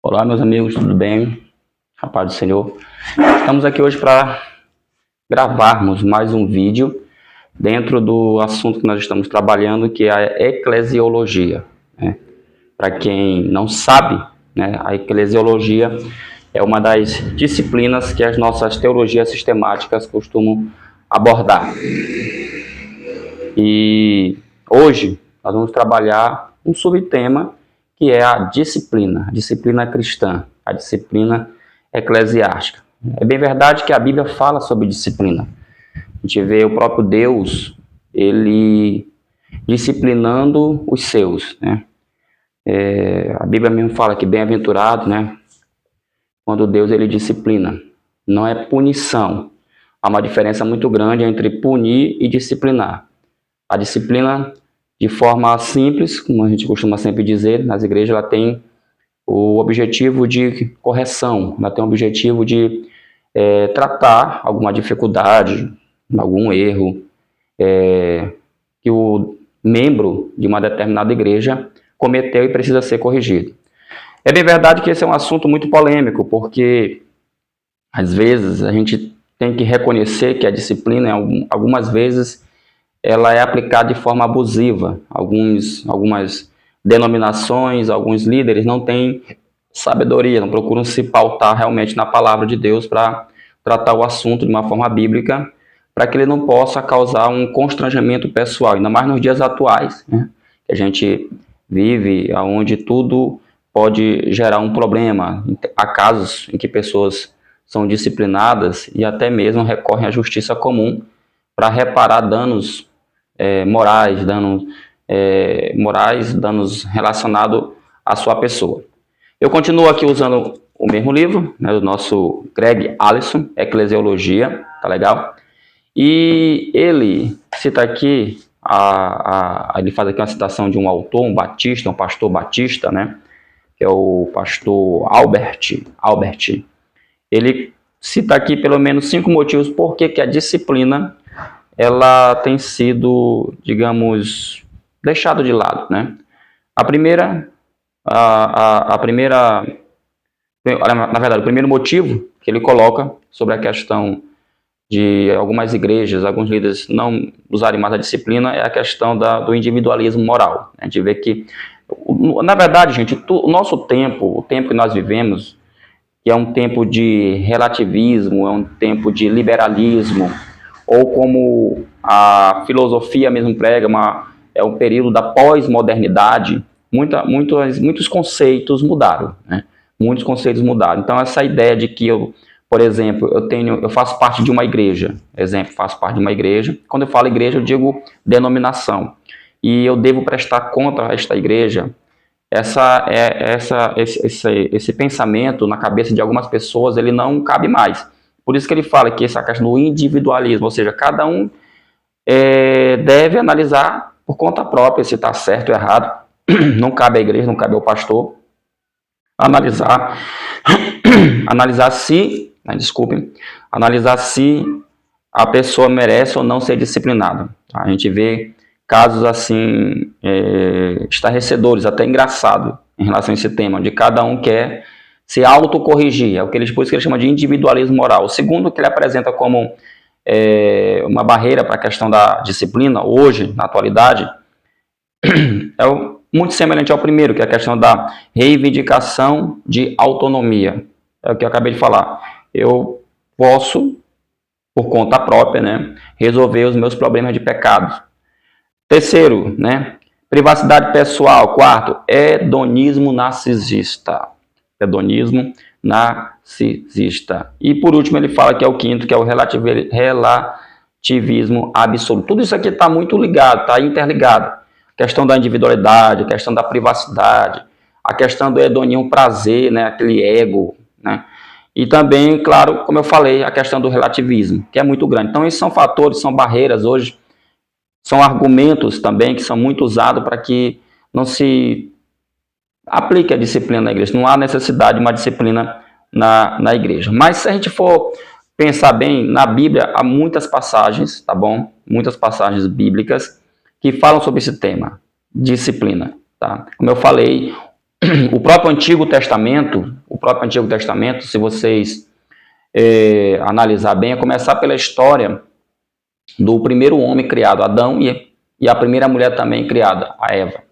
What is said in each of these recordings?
Olá, meus amigos, tudo bem? A paz do Senhor. Estamos aqui hoje para gravarmos mais um vídeo dentro do assunto que nós estamos trabalhando, que é a eclesiologia, né? Para quem não sabe, né, a eclesiologia é uma das disciplinas que as nossas teologias sistemáticas costumam abordar. E hoje nós vamos trabalhar um subtema que é a disciplina cristã, a disciplina eclesiástica. É bem verdade que a Bíblia fala sobre disciplina. A gente vê o próprio Deus, ele disciplinando os seus, né? A Bíblia mesmo fala que bem-aventurado, né? Quando Deus ele disciplina, não é punição. Há uma diferença muito grande entre punir e disciplinar. A disciplina, de forma simples, como a gente costuma sempre dizer, nas igrejas ela tem o objetivo de correção, ela tem o objetivo de tratar alguma dificuldade, algum erro que o membro de uma determinada igreja cometeu e precisa ser corrigido. É bem verdade que esse é um assunto muito polêmico, porque às vezes a gente tem que reconhecer que a disciplina, algumas vezes, ela é aplicada de forma abusiva. Algumas denominações, alguns líderes não têm sabedoria, não procuram se pautar realmente na palavra de Deus para tratar o assunto de uma forma bíblica, para que ele não possa causar um constrangimento pessoal, ainda mais nos dias atuais, né? Que a gente vive, onde tudo pode gerar um problema. Há casos em que pessoas são disciplinadas e até mesmo recorrem à justiça comum para reparar danos morais, danos relacionados à sua pessoa. Eu continuo aqui usando o mesmo livro, né, do nosso Greg Allison, Eclesiologia, tá legal? E ele cita aqui, ele faz aqui uma citação de um autor, um pastor batista, né, que é o pastor Albert. Ele cita aqui pelo menos 5 motivos por que a disciplina ela tem sido, digamos, deixada de lado, né? Na verdade, o primeiro motivo que ele coloca sobre a questão de algumas igrejas, alguns líderes não usarem mais a disciplina é a questão do individualismo moral. A gente vê que, na verdade, gente, o nosso tempo, o tempo que nós vivemos, que é um tempo de relativismo, é um tempo de liberalismo, ou como a filosofia mesmo prega, é um período da pós-modernidade, muitos conceitos mudaram, né? Muitos conceitos mudaram. Então, essa ideia de que por exemplo, eu faço parte de uma igreja, faço parte de uma igreja. Quando eu falo igreja, eu digo denominação. E eu devo prestar conta a esta igreja. Esse pensamento na cabeça de algumas pessoas, ele não cabe mais. Por isso que ele fala que essa questão do individualismo, ou seja, cada um deve analisar por conta própria se está certo ou errado. Não cabe à igreja, não cabe ao pastor analisar se a pessoa merece ou não ser disciplinada. A gente vê casos assim estarrecedores, até engraçado em relação a esse tema, de cada um quer se autocorrigir, por isso que ele chama de individualismo moral. O segundo que ele apresenta como uma barreira para a questão da disciplina, hoje, na atualidade, muito semelhante ao primeiro, que é a questão da reivindicação de autonomia. É o que eu acabei de falar. Eu posso, por conta própria, né, resolver os meus problemas de pecado. Terceiro, né, privacidade pessoal. Quarto, hedonismo narcisista. E por último ele fala que é o quinto, que é o relativismo absoluto. Tudo isso aqui está muito ligado, está interligado. A questão da individualidade, a questão da privacidade, a questão do hedonismo prazer, né, aquele ego, né? E também, claro, como eu falei, a questão do relativismo, que é muito grande. Então esses são fatores, são barreiras hoje, são argumentos também que são muito usados para que não se aplique a disciplina na igreja. Não há necessidade de uma disciplina na igreja. Mas se a gente for pensar bem, na Bíblia há muitas passagens, tá bom? Muitas passagens bíblicas que falam sobre esse tema, disciplina, tá? Como eu falei, O próprio Antigo Testamento, se vocês analisar bem, é começar pela história do primeiro homem criado, Adão, e a primeira mulher também criada, a Eva.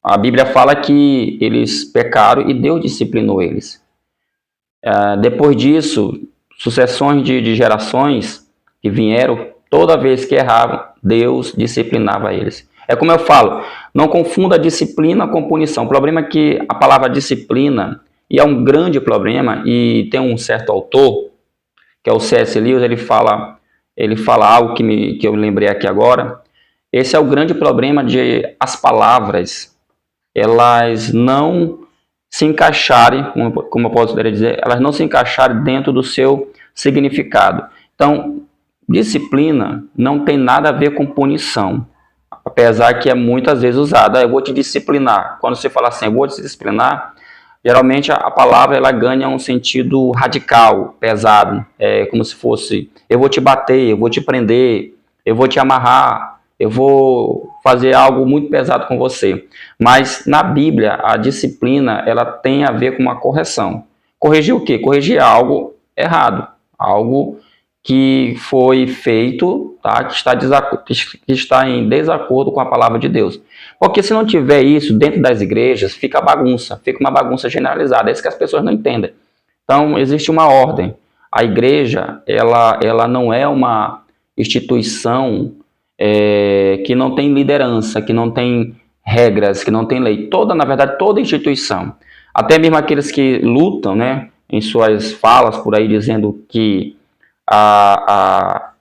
A Bíblia fala que eles pecaram e Deus disciplinou eles. Depois disso, sucessões de gerações que vieram, toda vez que erravam, Deus disciplinava eles. É como eu falo, não confunda disciplina com punição. O problema é que a palavra disciplina, e é um grande problema, e tem um certo autor, que é o C.S. Lewis, ele fala algo que eu lembrei aqui agora. Esse é o grande problema de as palavras, elas não se encaixarem, como eu posso dizer, elas não se encaixarem dentro do seu significado. Então, disciplina não tem nada a ver com punição, apesar que é muitas vezes usada. Eu vou te disciplinar. Quando você fala assim, eu vou te disciplinar, geralmente a palavra ela ganha um sentido radical, pesado, como se fosse, eu vou te bater, eu vou te prender, eu vou te amarrar, eu vou fazer algo muito pesado com você. Mas na Bíblia, a disciplina ela tem a ver com uma correção. Corrigir o quê? Corrigir algo errado, algo que foi feito, tá? que está em desacordo com a palavra de Deus. Porque se não tiver isso dentro das igrejas, fica bagunça, fica uma bagunça generalizada. É isso que as pessoas não entendem. Então, existe uma ordem. A igreja, ela não é uma instituição que não tem liderança, que não tem regras, que não tem lei. Na verdade, toda instituição, até mesmo aqueles que lutam, né, em suas falas por aí, dizendo que a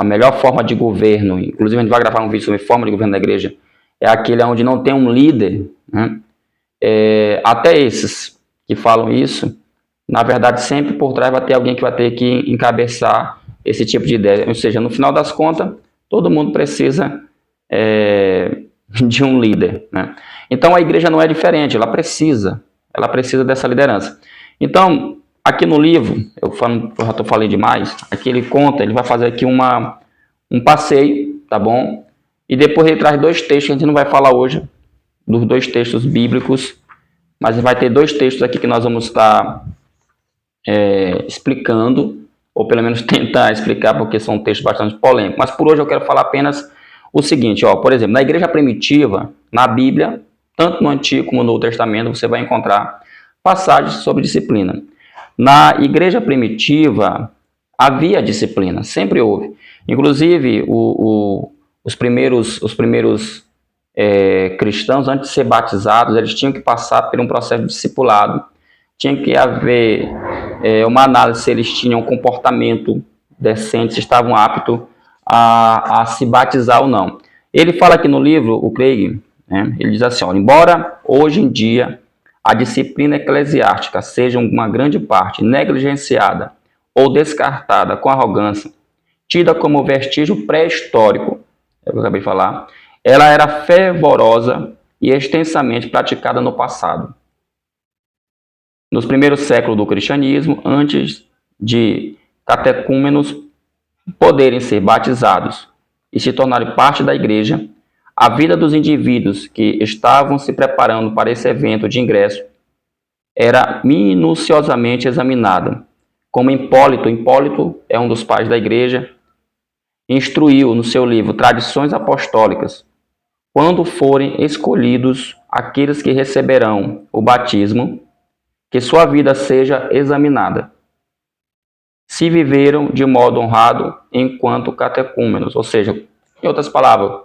melhor forma de governo, inclusive a gente vai gravar um vídeo sobre forma de governo da igreja, é aquele onde não tem um líder, né? Até esses que falam isso, na verdade sempre por trás vai ter alguém que vai ter que encabeçar esse tipo de ideia, ou seja, no final das contas, todo mundo precisa de um líder, né? Então a igreja não é diferente, ela precisa dessa liderança. Então, aqui no livro, eu já estou falando demais, aqui ele conta, ele vai fazer aqui um passeio, tá bom? E depois ele traz 2 textos, que a gente não vai falar hoje, dos 2 textos bíblicos, mas vai ter 2 textos aqui que nós vamos estar explicando, ou pelo menos tentar explicar, porque são textos bastante polêmicos. Mas por hoje eu quero falar apenas o seguinte, por exemplo, na igreja primitiva, na Bíblia, tanto no Antigo como no Novo Testamento, você vai encontrar passagens sobre disciplina. Na igreja primitiva, havia disciplina, sempre houve. Inclusive, os primeiros cristãos, antes de ser batizados, eles tinham que passar por um processo de discipulado. Tinha que haver uma análise se eles tinham um comportamento decente, se estavam aptos a se batizar ou não. Ele fala aqui no livro, o Craig, né, ele diz assim, embora hoje em dia a disciplina eclesiástica seja uma grande parte negligenciada ou descartada com arrogância, tida como vestígio pré-histórico, é o que eu acabei de falar, ela era fervorosa e extensamente praticada no passado. Nos primeiros séculos do cristianismo, antes de catecúmenos poderem ser batizados e se tornarem parte da igreja, a vida dos indivíduos que estavam se preparando para esse evento de ingresso era minuciosamente examinada. Como Hipólito é um dos pais da igreja, instruiu no seu livro Tradições Apostólicas, quando forem escolhidos aqueles que receberão o batismo, que sua vida seja examinada, se viveram de modo honrado enquanto catecúmenos, ou seja, em outras palavras,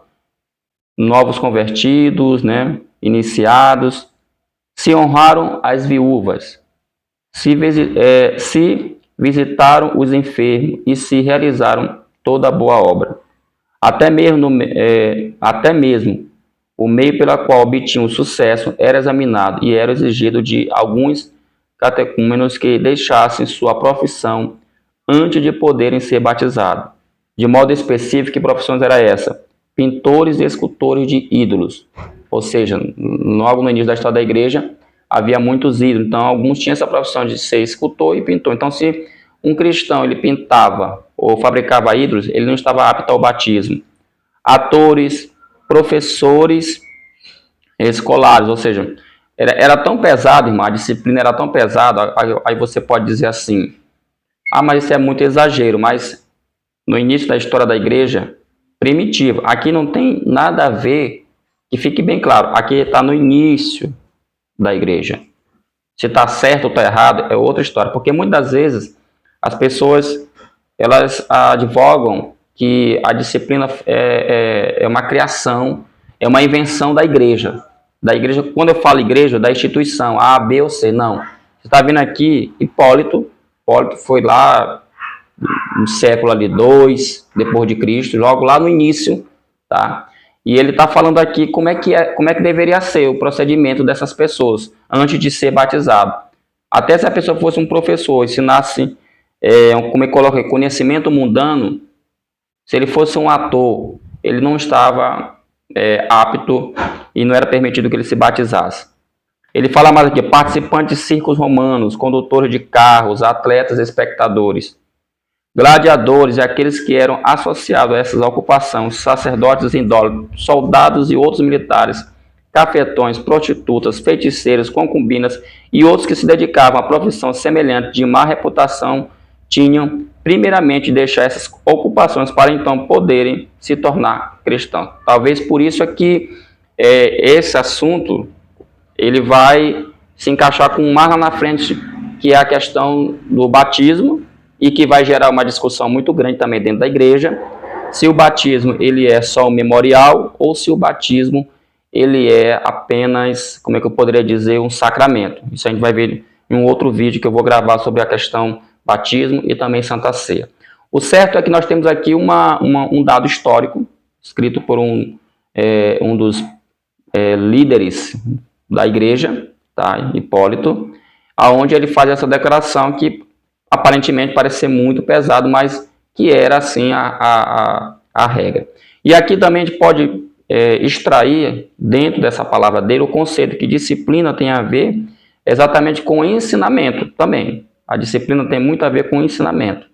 novos convertidos, né, iniciados, se honraram as viúvas, se visitaram os enfermos e se realizaram toda boa obra. Até mesmo o meio pelo qual obtinham o sucesso era examinado e era exigido de alguns catecúmenos que deixassem sua profissão antes de poderem ser batizados. De modo específico, que profissões era essa? Pintores e escultores de ídolos. Ou seja, logo no início da história da igreja, havia muitos ídolos. Então, alguns tinham essa profissão de ser escultor e pintor. Então, se um cristão ele pintava ou fabricava ídolos, ele não estava apto ao batismo. Atores, professores escolares, ou seja, era tão pesado, irmão, a disciplina era tão pesada, aí você pode dizer assim, ah, mas isso é muito exagero, mas no início da história da igreja primitiva, aqui não tem nada a ver, que fique bem claro, aqui está no início da igreja. Se está certo ou está errado é outra história, porque muitas vezes as pessoas elas advogam que a disciplina é uma criação, é uma invenção da igreja. Da igreja, quando eu falo igreja, da instituição A, B ou C, não. Você está vendo aqui Hipólito foi lá no século ali 2 depois de Cristo, logo lá no início, tá? E ele está falando aqui como é que deveria ser o procedimento dessas pessoas antes de ser batizado. Até se a pessoa fosse um professor, ensinasse, como é que coloca, conhecimento mundano, se ele fosse um ator, ele não estava apto e não era permitido que ele se batizasse. Ele fala mais aqui, participantes de circos romanos, condutores de carros, atletas, espectadores, gladiadores e aqueles que eram associados a essas ocupações, sacerdotes indólicos, soldados e outros militares, cafetões, prostitutas, feiticeiros, concubinas e outros que se dedicavam a profissão semelhante de má reputação, tinham primeiramente de deixar essas ocupações para então poderem se tornar cristãos. Talvez por isso é que esse assunto ele vai se encaixar com mais lá na frente, que é a questão do batismo, e que vai gerar uma discussão muito grande também dentro da igreja, se o batismo ele é só um memorial ou se o batismo ele é apenas, como é que eu poderia dizer, um sacramento. Isso a gente vai ver em um outro vídeo que eu vou gravar sobre a questão batismo e também Santa Ceia. O certo é que nós temos aqui um dado histórico, escrito por um dos líderes da igreja, tá? Hipólito, aonde ele faz essa declaração que aparentemente parece ser muito pesado, mas que era assim a regra. E aqui também a gente pode extrair dentro dessa palavra dele o conceito que disciplina tem a ver exatamente com ensinamento também. A disciplina tem muito a ver com ensinamento.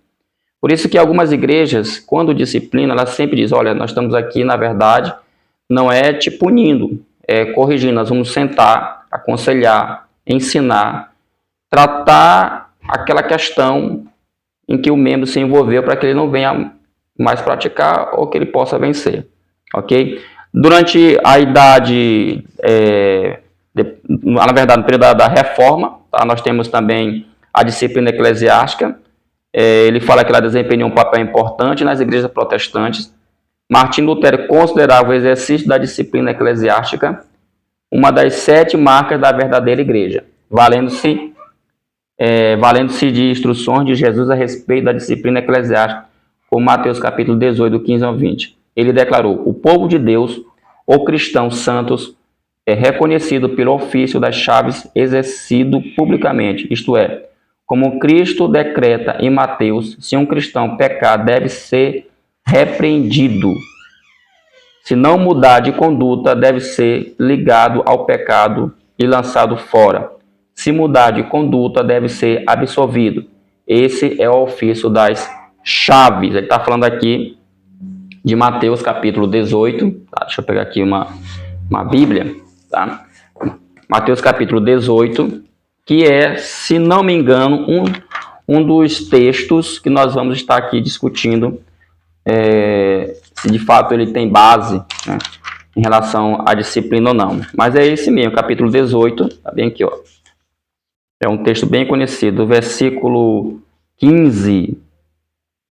Por isso que algumas igrejas, quando disciplina, elas sempre dizem, olha, nós estamos aqui, na verdade, não é te punindo, é corrigindo, nós vamos sentar, aconselhar, ensinar, tratar aquela questão em que o membro se envolveu para que ele não venha mais praticar ou que ele possa vencer, ok? Durante a idade, na verdade, no período da reforma, tá, nós temos também a disciplina eclesiástica. Ele fala que ela desempenhou um papel importante nas igrejas protestantes. Martim Lutero considerava o exercício da disciplina eclesiástica uma das 7 marcas da verdadeira igreja, valendo-se de instruções de Jesus a respeito da disciplina eclesiástica, como Mateus capítulo 18, do 15 ao 20. Ele declarou, o povo de Deus, ou cristãos santos, é reconhecido pelo ofício das chaves exercido publicamente, isto é, como Cristo decreta em Mateus, se um cristão pecar, deve ser repreendido. Se não mudar de conduta, deve ser ligado ao pecado e lançado fora. Se mudar de conduta, deve ser absolvido. Esse é o ofício das chaves. Ele está falando aqui de Mateus capítulo 18. Tá? Deixa eu pegar aqui uma Bíblia. Tá? Mateus capítulo 18, que é, se não me engano, um dos textos que nós vamos estar aqui discutindo, se de fato ele tem base, né, em relação à disciplina ou não. Mas é esse mesmo, capítulo 18, tá bem aqui, ó. É um texto bem conhecido, versículo 15,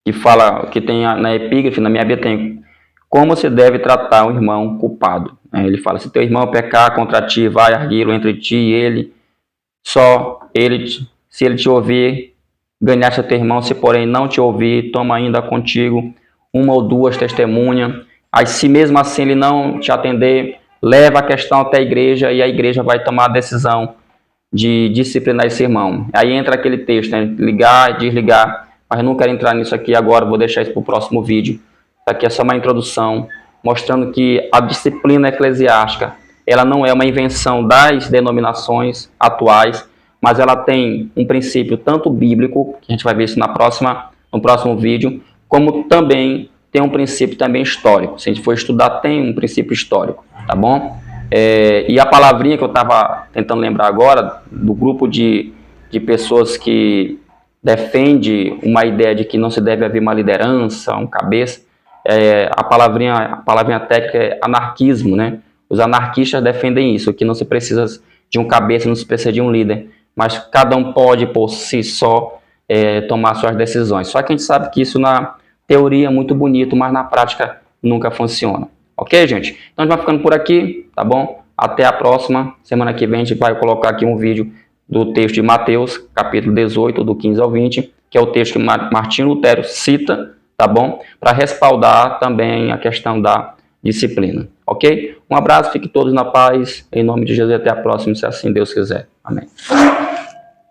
que fala, que tem na epígrafe, na minha Bíblia tem, como se deve tratar um irmão culpado. Ele fala, se teu irmão pecar contra ti, vai arguí-lo entre ti e ele, se ele te ouvir, ganhaste a teu irmão, se porém não te ouvir, toma ainda contigo 1 ou 2 testemunhas, aí se mesmo assim ele não te atender, leva a questão até a igreja e a igreja vai tomar a decisão de disciplinar esse irmão. Aí entra aquele texto, né? Ligar, desligar, mas eu não quero entrar nisso aqui agora, vou deixar isso para o próximo vídeo. Isso aqui é só uma introdução, mostrando que a disciplina eclesiástica, ela não é uma invenção das denominações atuais, mas ela tem um princípio tanto bíblico, que a gente vai ver isso no próximo vídeo, como também tem um princípio também histórico. Se a gente for estudar, tem um princípio histórico, tá bom? E a palavrinha que eu estava tentando lembrar agora, do grupo de pessoas que defende uma ideia de que não se deve haver uma liderança, um cabeça, a palavrinha técnica é anarquismo, né? Os anarquistas defendem isso, que não se precisa de um cabeça, não se precisa de um líder, mas cada um pode, por si só, tomar suas decisões. Só que a gente sabe que isso na teoria é muito bonito, mas na prática nunca funciona. Ok, gente? Então a gente vai ficando por aqui, tá bom? Até a próxima. Semana que vem a gente vai colocar aqui um vídeo do texto de Mateus, capítulo 18, do 15 ao 20, que é o texto que Martinho Lutero cita, tá bom? Para respaldar também a questão da disciplina, ok? Um abraço, fiquem todos na paz, em nome de Jesus, até a próxima, se assim Deus quiser. Amém.